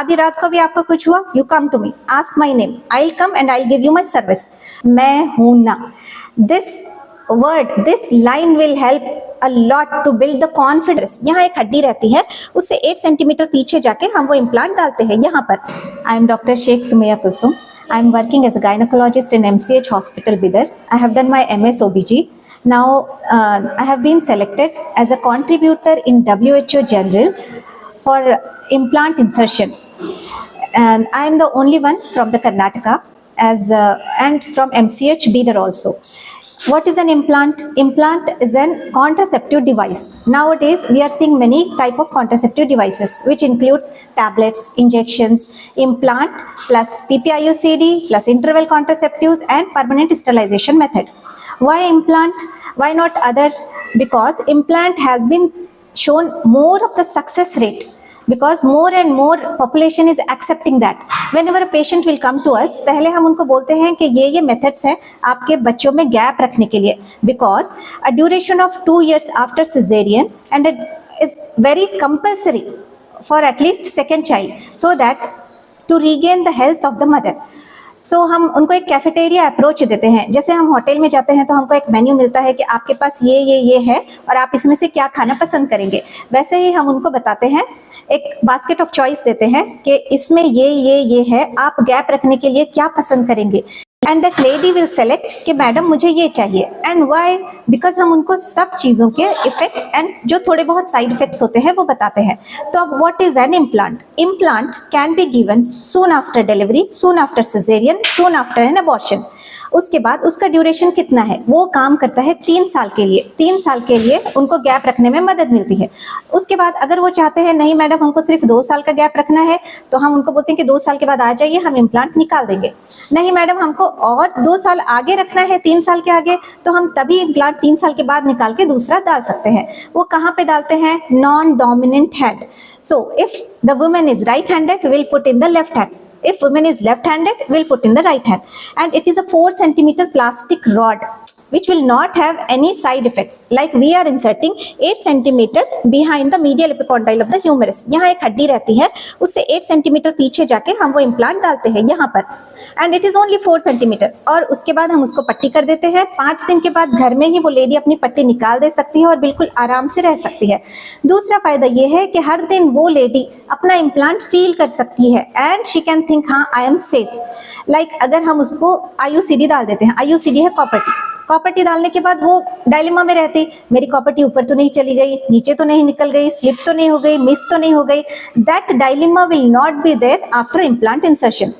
आधी रात को भी आपको कुछ हुआ, you come to me, ask my name, I will come and I will give you my service. मैं हूं ना, this word, this line will help a lot to build the confidence. यहाँ एक हड्डी रहती है, उससे 8 सेंटीमीटर पीछे जाके हम वो इम्प्लांट डालते हैं यहाँ पर। I am doctor Sheikh Sumaiya Kulsum. I am working as a gynecologist in MCH Hospital, Bidar. I have done my MS OBG. Now I have been selected as a contributor in WHO General for implant insertion, and I am the only one from the Karnataka and from MCH Bidar also. What is an implant? Implant is a contraceptive device. Nowadays, we are seeing many type of contraceptive devices, which includes tablets, injections, implant plus PPIUCD plus interval contraceptives and permanent sterilization method. Why implant? Why not other? Because implant has been shown more of the success rate. Because more and more population is accepting that. Whenever a patient will come to us, पहले हम उनको बोलते हैं कि ये methods हैं आपके बच्चों में गैप रखने के लिए, because a duration of 2 years after cesarean and it is very compulsory for at least second child, so that to regain the health of the mother. सो हम उनको एक कैफेटेरिया अप्रोच देते हैं। जैसे हम होटल में जाते हैं तो हमको एक मेन्यू मिलता है कि आपके पास ये है और आप इसमें से क्या खाना पसंद करेंगे, वैसे ही हम उनको बताते हैं, एक बास्केट ऑफ चॉइस देते हैं कि इसमें ये है, आप गैप रखने के लिए क्या पसंद करेंगे, and that lady will select कि मैडम मुझे ये चाहिए। And why? बिकॉज हम उनको सब चीज़ों के इफेक्ट्स एंड जो थोड़े बहुत साइड इफेक्ट्स होते हैं वो बताते हैं। तो अब what is an implant? Implant can be given soon after delivery, soon after caesarean, soon after N abortion. उसके बाद उसका ड्यूरेशन कितना है? वो काम करता है 3 साल के लिए। 3 साल के लिए उनको गैप रखने में मदद मिलती है। उसके बाद अगर वो चाहते हैं नहीं मैडम हमको सिर्फ 2 साल का गैप रखना है, तो हम उनको बोलते हैं कि 2 साल के बाद आ जाइए, हम इम्प्लांट निकाल देंगे। नहीं मैडम हमको और 2 साल आगे रखना है, 3 साल के आगे, तो हम तभी इम्प्लांट 3 साल के बाद निकाल के दूसरा डाल सकते हैं। वो कहाँ पे डालते हैं? Non dominant hand. So if the woman is right handed, will put in the left hand. If woman is left-handed, we'll put in the right hand. And it is a 4 centimeter plastic rod which will not have any side effects. Like we are inserting 8 centimeter behind the medial epicondyle of the humerus. यहाँ एक हड्डी रहती है, उससे 8 centimeter पीछे जाके हम वो इम्प्लांट डालते हैं यहाँ पर. And it is only 4 centimeter. और उसके बाद हम उसको पट्टी कर देते हैं। 5 दिन के बाद घर में ही वो लेडी अपनी पट्टी निकाल दे सकती है और बिल्कुल आराम से रह सकती है। दूसरा फायदा ये है कि हर दिन वो लेडी अपना इम्प्लांट फील कर सकती है एंड शी कैन थिंक हाँ आई एम सेफ। लाइक अगर हम उसको IUCD डाल देते हैं, IUCD है कॉपर्टी डालने के बाद वो डायलेमा में रहती, मेरी कॉपर्टी ऊपर तो नहीं चली गई, नीचे तो नहीं निकल गई, स्लिप तो नहीं हो गई, मिस तो नहीं हो गई। That dilemma will not be there after implant insertion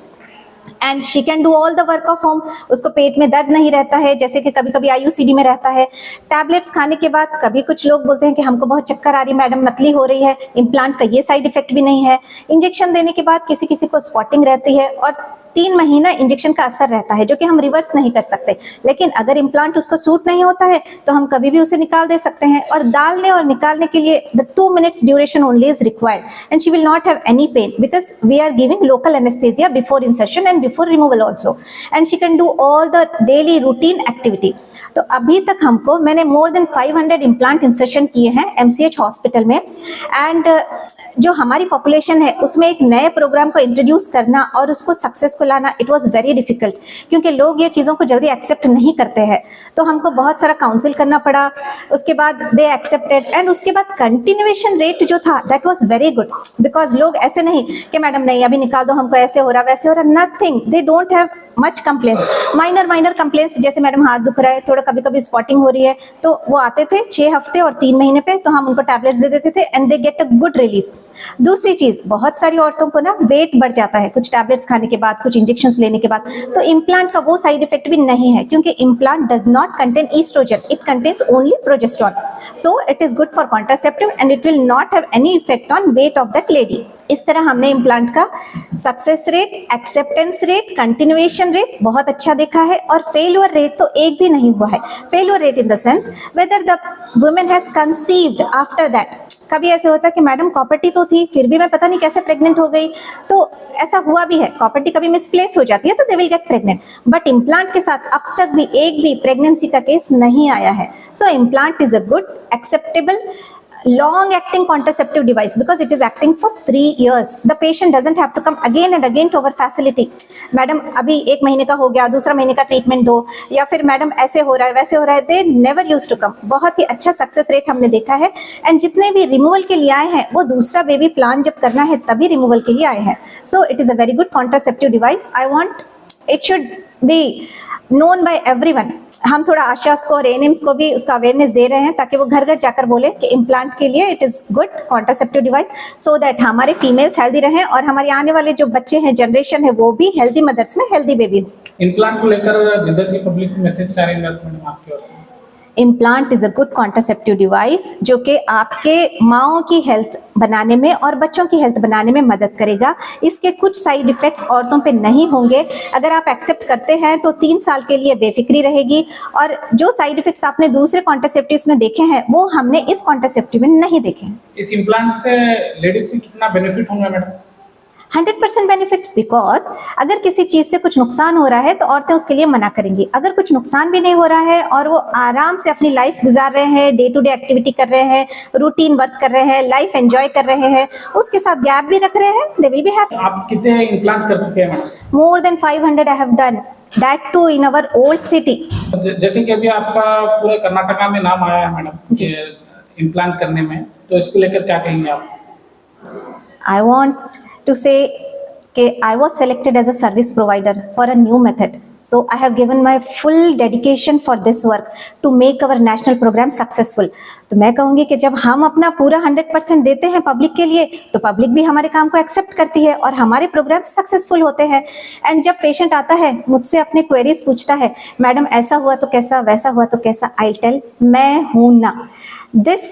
and she can do all the work of home. उसको पेट में दर्द नहीं रहता है जैसे कि कभी कभी IUCD में रहता है। टैबलेट्स खाने के बाद कभी कुछ लोग बोलते हैं कि हमको बहुत चक्कर आ रही मैडम, मतली हो रही है, इम्प्लांट का ये साइड इफेक्ट भी नहीं है। इंजेक्शन देने के बाद किसी किसी को स्पॉटिंग रहती है और 3 महीना इंजेक्शन का असर रहता है जो कि हम रिवर्स नहीं कर सकते। लेकिन अगर इम्प्लांट उसको सूट नहीं होता है तो हम कभी भी उसे निकाल दे सकते हैं। और डालने और निकालने के लिए the 2 minutes duration only is required and she will not have any pain because we are giving local anaesthesia before insertion and before removal also and she can do all the daily routine activity. तो अभी तक हमको मैंने मोर than 500 implant insertion किए हैं MCH hospital में। And जो हमारी पॉपुलेशन है उसमें एक नए प्रोग्राम को इंट्रोड्यूस करना और उसको सक्सेस को लाना, इट वाज वेरी डिफिकल्ट क्योंकि लोग ये चीज़ों को जल्दी एक्सेप्ट नहीं करते हैं। तो हमको बहुत सारा काउंसिल करना पड़ा, उसके बाद दे एक्सेप्टेड एंड उसके बाद कंटिन्यूएशन रेट जो था that was very good because लोग ऐसे नहीं कि मैडम नहीं अभी निकाल दो, हमको ऐसे हो रहा वैसे हो रहा, nothing, they don't have much complaints. Minor complaints जैसे मैडम हाथ दुख रहा है, थोड़ा कभी कभी स्पॉटिंग हो रही है, तो वो आते थे 6 हफ्ते और 3 महीने पे, तो हम उनको टैबलेट्स दे देते थे and they get a good relief. दूसरी चीज, बहुत सारी औरतों को ना वेट बढ़ जाता है कुछ टैबलेट्स खाने के बाद, कुछ इंजेक्शंस लेने के बाद, तो इम्प्लांट का वो साइड इफेक्ट भी नहीं है क्योंकि implant does not contain oestrogen, it contains only progesterone, so it is good for contraceptive and it will not have any effect on weight of that lady. इस तरह हमने इम्प्लांट का success rate, acceptance rate, continuation rate बहुत अच्छा देखा है और failure rate तो एक भी नहीं हुआ है। Failure rate in the sense whether the women has conceived after that. कभी ऐसे होता है कि मैडम कॉपर्टी तो थी फिर भी मैं पता नहीं कैसे प्रेग्नेंट हो गई, तो ऐसा हुआ भी है, कॉपर्टी कभी मिसप्लेस हो जाती है तो they will get pregnant. But implant के साथ अब तक भी एक भी प्रेगनेंसी का केस नहीं आया है। So implant is a good acceptable long acting contraceptive device because it is acting for 3 years. The patient doesn't have to come again and again to our facility. Madam अभी 1 महीने का हो गया, दूसरा महीने का ट्रीटमेंट दो, या फिर मैडम ऐसे हो रहा है वैसे हो रहा है. They never used to come. बहुत ही अच्छा सक्सेस रेट हमने देखा है. एंड जितने भी रिमूवल के लिए आए हैं वो दूसरा बेबी प्लान जब करना है तभी रिमूवल के लिए आए हैं. So it is a very good contraceptive device. I want it should be known by everyone. हम थोड़ा आशास को और एएनएम्स को भी उसका अवेयरनेस दे रहे हैं ताकि वो घर घर जाकर बोले कि इम्प्लांट के लिए it is good contraceptive device, so that हमारे फीमेल्स हेल्दी रहें और हमारे आने वाले जो बच्चे हैं, जनरेशन है, वो भी हेल्दी मदर्स में हेल्दी बेबी हो. इम्प्लांट को लेकर जिधर की पब्लिक को मैसेज करेंगे मैडम आपकी ओर से? Implant is a good contraceptive device जो कि आपके माओं की हेल्थ बनाने में और बच्चों की हेल्थ बनाने में मदद करेगा. इसके कुछ साइड इफ़ेक्ट्स औरतों पे नहीं होंगे. अगर आप एक्सेप्ट करते हैं तो 3 साल के लिए बेफिक्री रहेगी. और जो साइड इफ़ेक्ट्स आपने दूसरे कॉन्ट्रासेप्टिव्स में देखे हैं वो हमने इस कॉन्ट्रासेप्टिव में नहीं देखे हैं. इस इम्प्लांट से लेडीज को कितना बेनिफिट होगा मैडम? 100% बेनिफिट. बिकॉज अगर किसी चीज़ से कुछ नुकसान हो रहा है तो औरतें उसके लिए मना करेंगी. अगर कुछ नुकसान भी नहीं हो रहा है और वो आराम से अपनी लाइफ गुजार रहे हैं, डे टू डे एक्टिविटी कर रहे हैं, रूटीन वर्क कर रहे हैं, लाइफ एंजॉय कर रहे हैं, उसके साथ गैप भी रख रहे हैं, दे विल बी हैप्पी. आप कितने इम्प्लांट कर चुके हैं? More than 500 I have done, that too in our old city. जैसे कि अभी आपका पूरे कर्नाटका में नाम आया है मैडम इम्प्लांट करने में, तो इसको लेकर क्या कहेंगे आप? I want to say कि I was selected as a service provider for a new method. So I have given my full dedication for this work to make our national program successful. तो मैं कहूँगी कि जब हम अपना पूरा 100% देते हैं पब्लिक के लिए तो पब्लिक भी हमारे काम को एक्सेप्ट करती है और हमारे प्रोग्राम सक्सेसफुल होते हैं. एंड जब पेशेंट आता है मुझसे अपने क्वेरीज पूछता है, मैडम ऐसा हुआ तो कैसा, वैसा हुआ तो कैसा, आई टेल मैं हूँ ना. This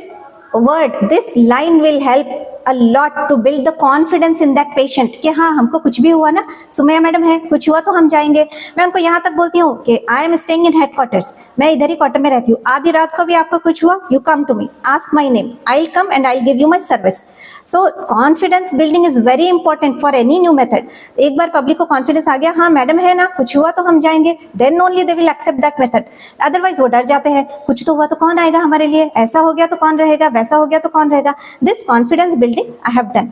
line will help a lot to build the confidence in that patient कि हाँ हमको कुछ भी हुआ ना, सुमैया मैडम है, कुछ हुआ तो हम जाएंगे. मैं उनको यहाँ तक बोलती हूँ कि I am staying in headquarters, मैं इधर ही क्वार्टर में रहती हूँ. आधी रात को भी आपको कुछ हुआ, you come to me, ask my name, I will come and I will give you my service. So confidence building is very important for any new method. एक बार पब्लिक को कॉन्फिडेंस आ गया, हाँ मैडम है ना, कुछ हुआ तो हम जाएंगे, then only they will accept that method. Otherwise वो डर जाते हैं, कुछ तो हुआ तो कौन आएगा हमारे लिए, ऐसा हो गया तो कौन रहेगा, वैसा हो गया तो कौन रहेगा. This confidence building I have done.